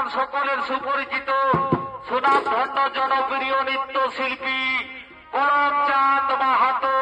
বর্তমান সকলের সুপরিচিত সুনামধন্য জনপ্রিয় নৃত্যশিল্পী করমচাঁদ মাহাতো।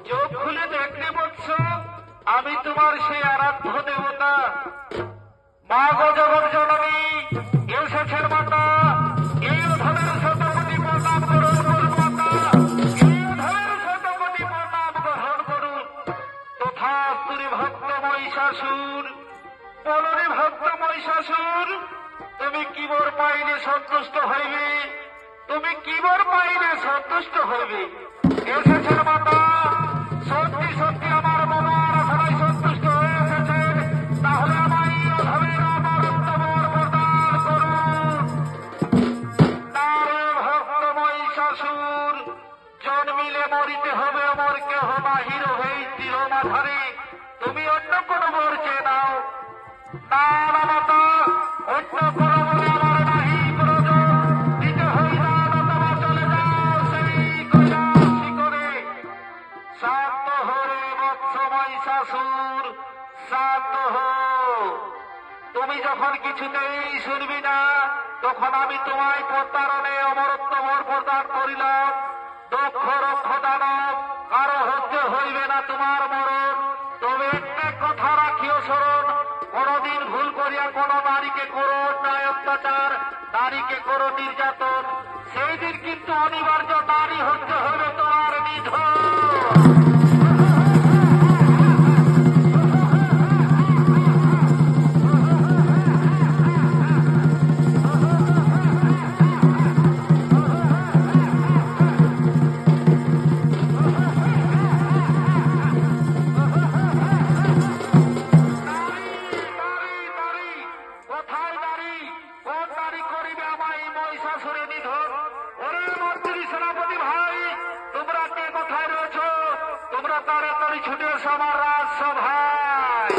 চোখ খুলে দেখলে বৎস, আমি তোমার সেই আরাধ্য দেবতা মা গো জগৎ জননী, এ শেষের মাতা, এই অধমের শতকোটি প্রণাম গ্রহণ করুন মাতা, এই অধমের শতকোটি প্রণাম গ্রহণ করুন। তথাস্তুরি ভক্ত মহিষাসুর, বলরে ভক্ত মহিষাসুর, তুমি কি বর পাইলে সন্তুষ্ট হইবে? তুমি কি বর পাইলে সন্তুষ্ট হইবে? এসেছেন মাতা, সত্যি সত্যি আমার বাবার আশায় সন্তুষ্ট হয়ে এসেছেন, তাহলে আমায় অধমের অমরত্ব বর প্রদান করুন। নারে ভক্ত মহিষাসুর, জন্মিলে মরিতে হবে, অমর কেহ বাহির হই তীর মাথারে, তুমি অন্য কোন বর চেয়ে নাও। না না মাতা, অন্য কোন বলে আমার নাহি প্রয়োজন, দিতে হই না তোমা, চলে যাও সেই কৈলাসী করে। শান্ত হরে বৎস মহিষাসুর, শান্ত হো। তুমি যখন কিছুতেই শুনবি না, তখন আমি তোমায় প্রতারণে অমরত্ব বর প্রদান করিলাম। দক্ষ রক্ষ দানব, কারো হজ্জ হইবে না তোমার মরণ। তবে একটা কথা রাখিও স্মরণ, কোনদিন ভুল করিয়া কোন নারীকে করো অন্যায় অত্যাচার, নারীকে করো নির্যাতন, সেই দিন কিন্তু অনিবার্য নারী হজ্জ হইবে তোমার নিধন। তাড়াতাড়ি ছুটে এসো আমার রাজসভায়।